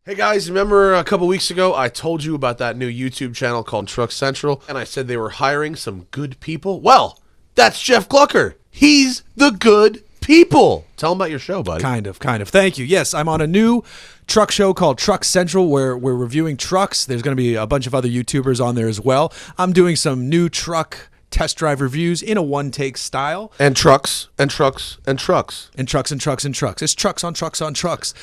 Hey guys, remember a couple weeks ago I told you about that new YouTube channel called Truck Central, and I said they were hiring some good people? Well, that's Jeff Glucker. He's the good people. Tell him about your show, buddy. Kind of. Thank you. Yes, I'm on a new truck show called Truck Central where we're reviewing trucks. There's going to be a bunch of other YouTubers on there as well. I'm doing some new truck test drive reviews in a one-take style. And trucks, and trucks, and trucks. And trucks, and trucks, and trucks. It's trucks on trucks on trucks.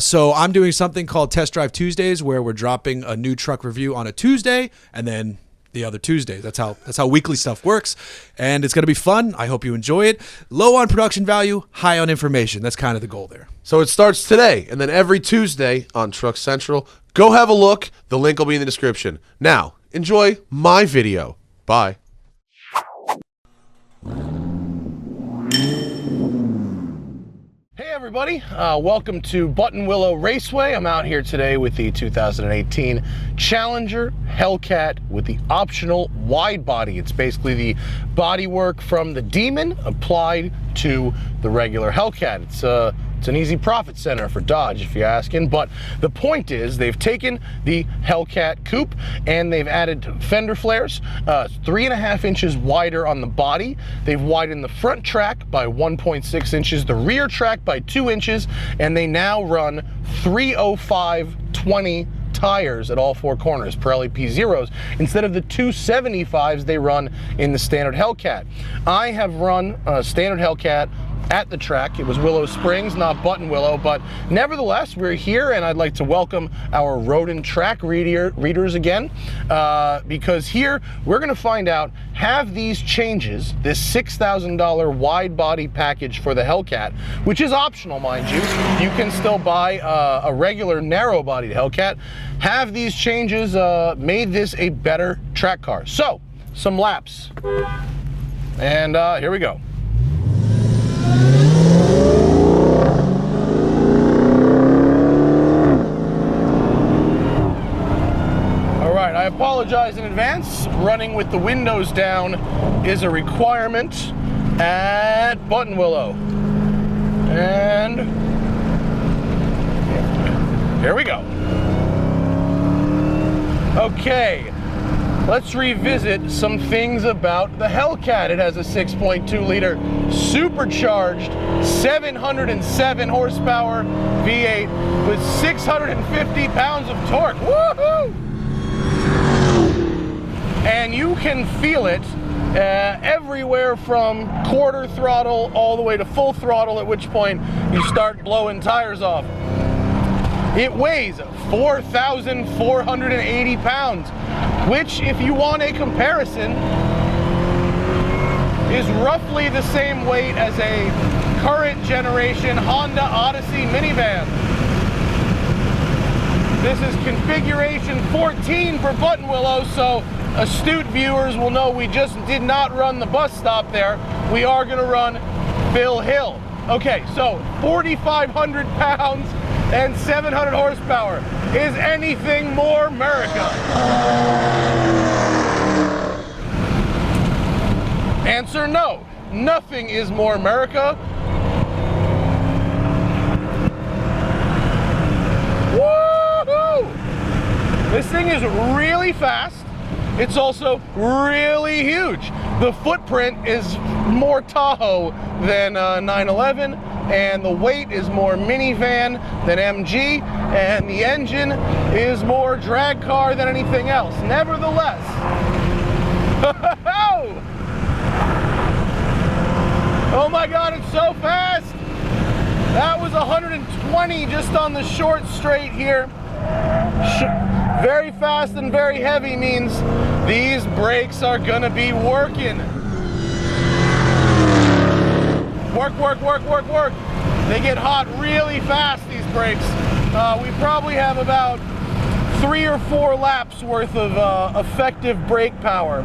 So I'm doing something called Test Drive Tuesdays where we're dropping a new truck review on a Tuesday and then the other Tuesdays. That's how weekly stuff works. And it's going to be fun. I hope you enjoy it. Low on production value, high on information. That's kind of the goal there. So it starts today, and then every Tuesday on Truck Central. Go have a look. The link will be in the description. Now, enjoy my video. Bye. Hey everybody, welcome to Buttonwillow Raceway. I'm out here today with the 2018 Challenger Hellcat with the optional wide body. It's basically the bodywork from the Demon applied to the regular Hellcat. It's an easy profit center for Dodge, if you're asking, but the point is they've taken the Hellcat coupe and they've added fender flares, 3.5 inches wider on the body. They've widened the front track by 1.6 inches, the rear track by 2 inches, and they now run 305/20 tires at all four corners, Pirelli P-Zeros, instead of the 275s they run in the standard Hellcat. I have run a standard Hellcat at the track. It was Willow Springs, not Buttonwillow, but nevertheless, we're here and I'd like to welcome our rodent track readers again, because here we're going to find out, have these changes, this $6,000 wide body package for the Hellcat, which is optional, mind you. You can still buy a regular narrow bodied Hellcat. Have these changes made this a better track car? So, some laps. And here we go. I apologize in advance. Running with the windows down is a requirement at Buttonwillow. And here we go. Okay, let's revisit some things about the Hellcat. It has a 6.2 liter supercharged 707 horsepower V8 with 650 pounds of torque. Woohoo! And you can feel it everywhere from quarter throttle all the way to full throttle, at which point you start blowing tires off. It weighs 4,480 pounds, which, if you want a comparison, is roughly the same weight as a current generation Honda Odyssey minivan. This is configuration 14 for Buttonwillow, so astute viewers will know we just did not run the bus stop there. We are going to run Phil Hill. Okay, so 4,500 pounds and 700 horsepower. Is anything more America? Answer no. Nothing is more America. Woohoo! This thing is really fast. It's also really huge. The footprint is more Tahoe than 911, and the weight is more minivan than MG, and the engine is more drag car than anything else. Nevertheless, oh my God, it's so fast. That was 120 just on the short straight here. Very fast and very heavy means these brakes are gonna be working. Work. They get hot really fast, these brakes. We probably have about 3 or 4 laps worth of effective brake power.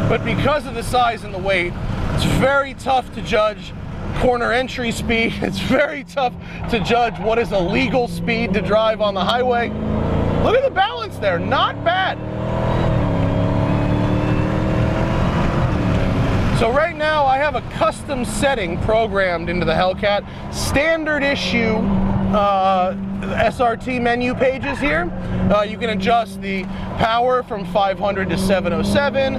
But because of the size and the weight, it's very tough to judge corner entry speed. It's very tough to judge what is a legal speed to drive on the highway. Look at the balance there, not bad. So right now I have a custom setting programmed into the Hellcat. Standard issue SRT menu pages here. You can adjust the power from 500 to 707,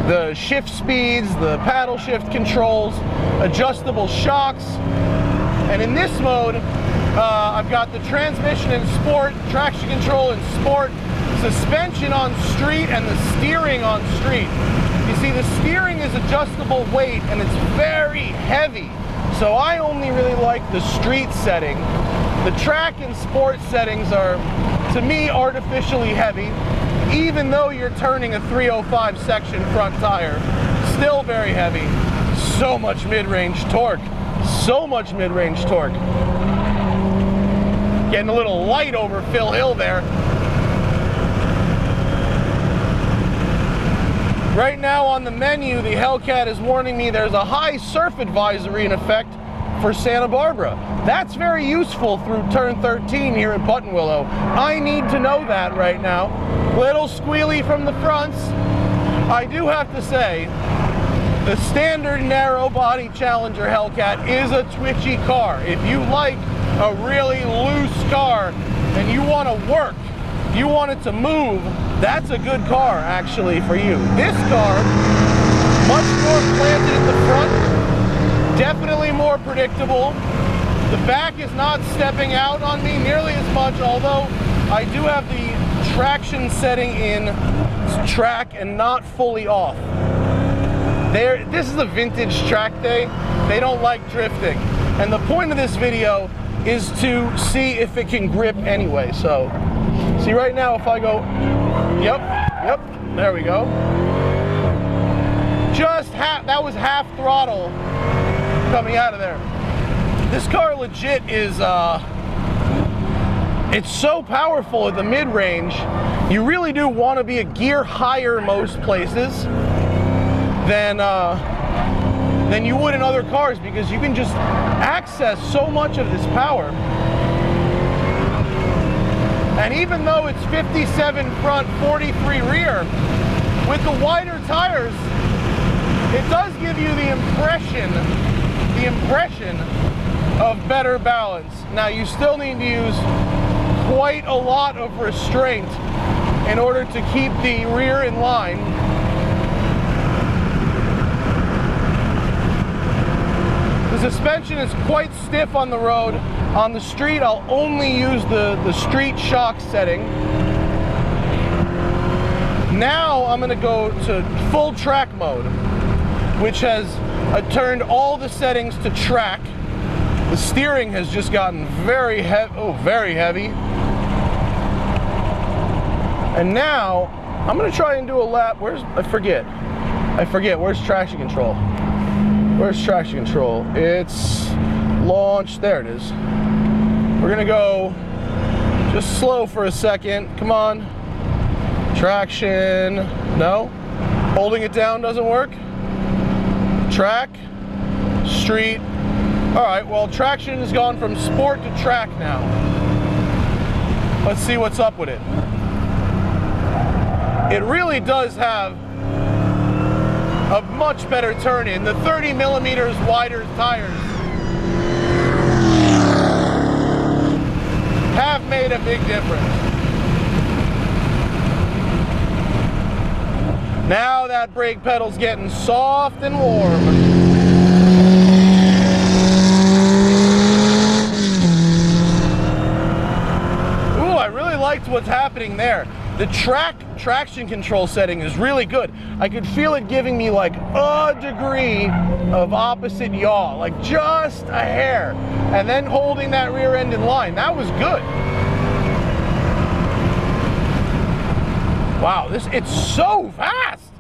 the shift speeds, the paddle shift controls, adjustable shocks. And in this mode, I've got the transmission in sport, traction control in sport, suspension on street, and the steering on street. You see, the steering is adjustable weight and it's very heavy. So I only really like the street setting. The track and sport settings are, to me, artificially heavy. Even though you're turning a 305 section front tire, still very heavy. So much mid-range torque. So much mid-range torque. Getting a little light over Phil Hill there. Right now on the menu, the Hellcat is warning me there's a high surf advisory in effect for Santa Barbara. That's very useful through turn 13 here at Buttonwillow. I need to know that right now. Little squealy from the fronts. I do have to say, the standard narrow body Challenger Hellcat is a twitchy car. If you like a really loose car and you want to work, you want it to move, that's a good car actually for you. This car, much more planted in the front, definitely more predictable. The back is not stepping out on me nearly as much, although I do have the traction setting in track and not fully off. This is a vintage track day. They don't like drifting. And the point of this video is to see if it can grip anyway. So, see right now if I go, yep, there we go. Just half, that was half throttle coming out of there. This car legit is, it's so powerful at the mid-range, you really do want to be a gear higher most places than you would in other cars, because you can just access so much of this power. And even though it's 57 front, 43 rear, with the wider tires, it does give you the impression of better balance. Now you still need to use quite a lot of restraint in order to keep the rear in line. The suspension is quite stiff on the road. On the street, I'll only use the street shock setting. Now I'm gonna go to full track mode, which has turned all the settings to track. The steering has just gotten very heavy. And now I'm gonna try and do a lap. I forget, where's traction control? Where's traction control? It's launch, there it is. We're gonna go just slow for a second, come on. Traction, no. Holding it down doesn't work. Track, street. All right, well, traction has gone from sport to track now. Let's see what's up with it. It really does have a much better turn in. The 30 millimeters wider tires have made a big difference. Now that brake pedal's getting soft and warm. Ooh, I really liked what's happening there. The traction control setting is really good. I could feel it giving me like a degree of opposite yaw, like just a hair, and then holding that rear end in line. That was good. Wow, it's so fast,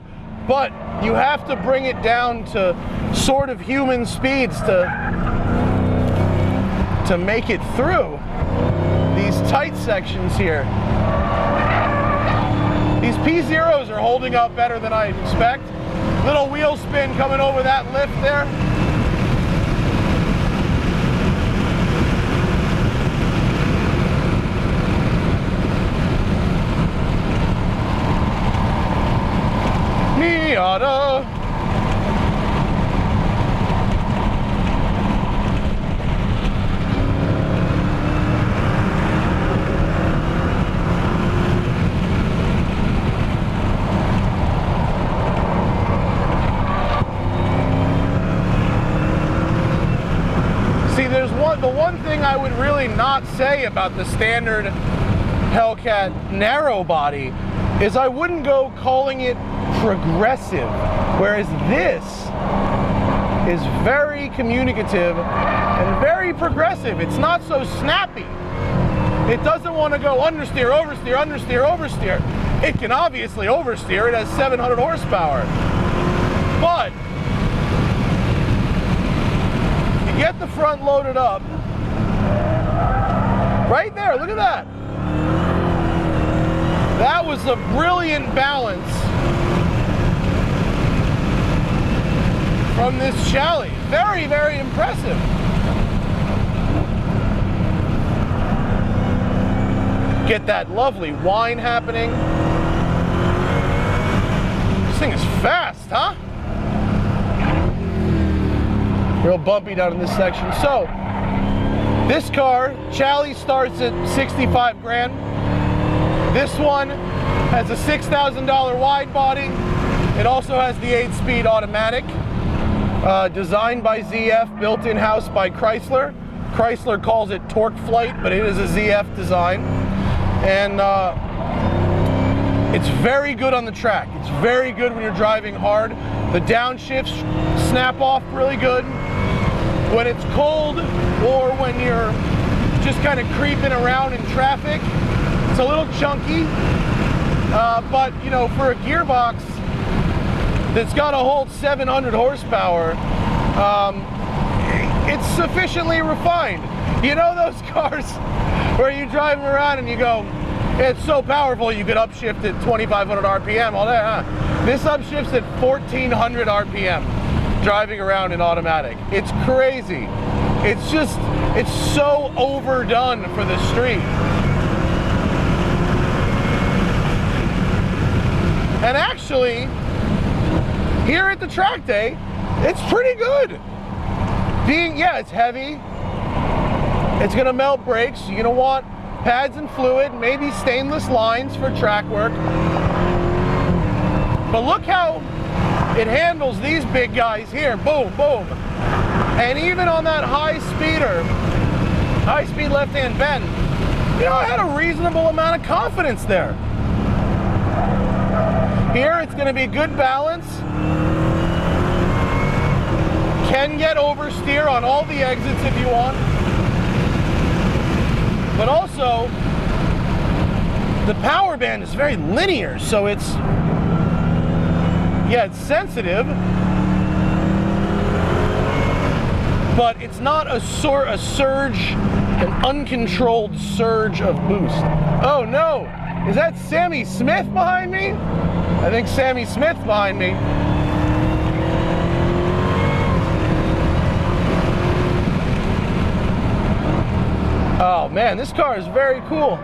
but you have to bring it down to sort of human speeds to make it through these tight sections here. These P-Zeros are holding up better than I expect. Little wheel spin coming over that lift there. Miata. one thing I would really not say about the standard Hellcat narrow body is I wouldn't go calling it progressive, whereas this is very communicative and very progressive. It's not so snappy. It doesn't want to go understeer, oversteer, understeer, oversteer. It can obviously oversteer. It has 700 horsepower. But you get the front loaded up. Right there, look at that. That was a brilliant balance from this Chalet. Very, very impressive. Get that lovely whine happening. This thing is fast, huh? Real bumpy down in this section. So, this car, Chalet, starts at 65 grand. This one has a $6,000 wide body. It also has the 8-speed automatic. Designed by ZF, built in-house by Chrysler. Chrysler calls it Torque Flight, but it is a ZF design. And it's very good on the track. It's very good when you're driving hard. The downshifts snap off really good. When it's cold or when you're just kind of creeping around in traffic, it's a little chunky. But you know, for a gearbox that's got to hold 700 horsepower, it's sufficiently refined. You know those cars where you drive around and you go, it's so powerful you could upshift at 2,500 RPM all day, huh? This upshifts at 1,400 RPM driving around in automatic. It's crazy. It's just, it's so overdone for the street. And actually, here at the track day, it's pretty good. Yeah, it's heavy. It's gonna melt brakes. You're gonna want pads and fluid, maybe stainless lines for track work. But look how it handles these big guys here. Boom, boom. And even on that high speed left-hand bend, you know, I had a reasonable amount of confidence there. Here, it's gonna be good balance. Can get oversteer on all the exits if you want. But also, the power band is very linear, so it's, yeah, it's sensitive, but it's not a surge, an uncontrolled surge of boost. Oh no, is that Sammy Smith behind me? I think Sammy Smith's behind me. Oh man, this car is very cool.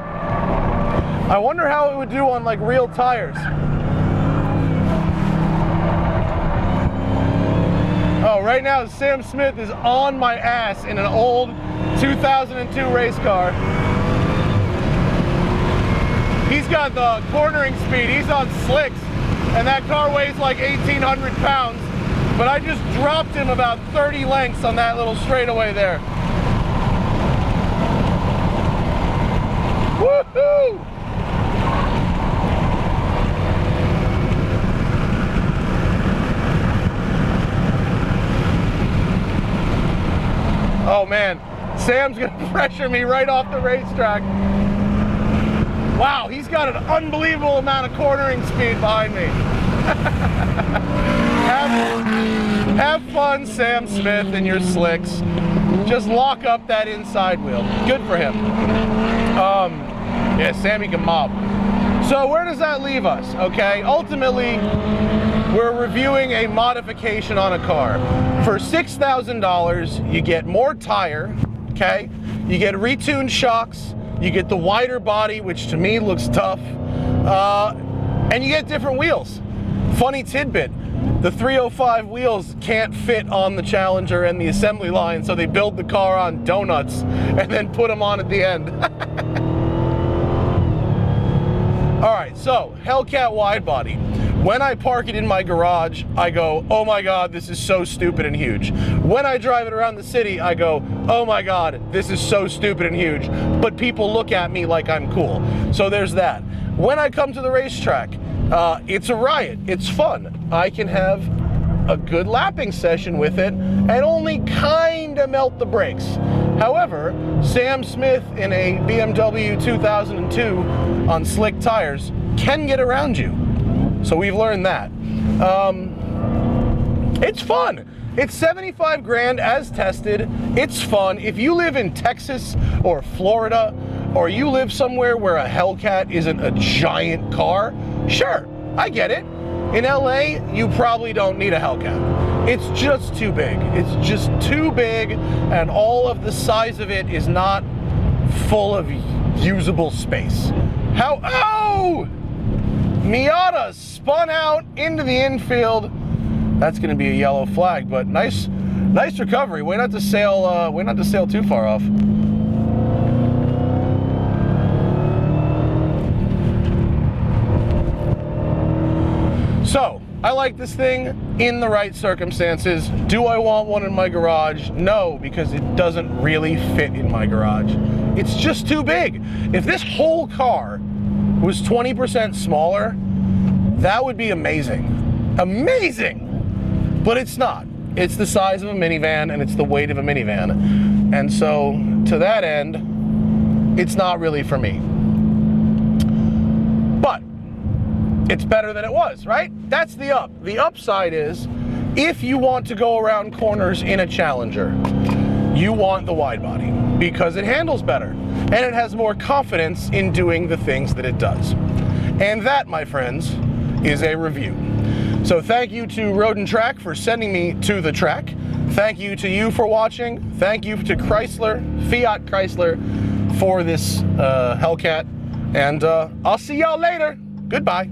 I wonder how it would do on like real tires. Oh, right now Sam Smith is on my ass in an old 2002 race car. He's got the cornering speed, he's on slicks, and that car weighs like 1,800 pounds, but I just dropped him about 30 lengths on that little straightaway there. Woohoo! Oh man, Sam's gonna pressure me right off the racetrack. Wow, he's got an unbelievable amount of cornering speed behind me. Have fun, Sam Smith, and your slicks. Just lock up that inside wheel. Good for him. Yeah, Sammy can mob. So where does that leave us? Okay, ultimately, we're reviewing a modification on a car. For $6,000, you get more tire, okay? You get retuned shocks, you get the wider body, which to me looks tough, and you get different wheels. Funny tidbit, the 305 wheels can't fit on the Challenger and the assembly line, so they build the car on donuts and then put them on at the end. All right, so Hellcat wide body. When I park it in my garage, I go, oh my God, this is so stupid and huge. When I drive it around the city, I go, oh my God, this is so stupid and huge. But people look at me like I'm cool. So there's that. When I come to the racetrack, it's a riot. It's fun. I can have a good lapping session with it and only kind of melt the brakes. However, Sam Smith in a BMW 2002 on slick tires can get around you. So we've learned that. It's fun. It's 75 grand as tested. It's fun. If you live in Texas or Florida, or you live somewhere where a Hellcat isn't a giant car, sure, I get it. In LA, you probably don't need a Hellcat. It's just too big. It's just too big, and all of the size of it is not full of usable space. Oh! Miata spun out into the infield. That's going to be a yellow flag, but nice recovery. Way not to sail too far off. So, I like this thing in the right circumstances. Do I want one in my garage? No, because it doesn't really fit in my garage. It's just too big. If this whole car was 20% smaller, that would be amazing. Amazing! But it's not. It's the size of a minivan and it's the weight of a minivan. And so, to that end, it's not really for me. But it's better than it was, right? That's the up. The upside is, if you want to go around corners in a Challenger, you want the Widebody because it handles better and it has more confidence in doing the things that it does. And that, my friends, is a review. So thank you to Road and Track for sending me to the track. Thank you to you for watching. Thank you to Fiat Chrysler for this Hellcat. And I'll see y'all later. Goodbye.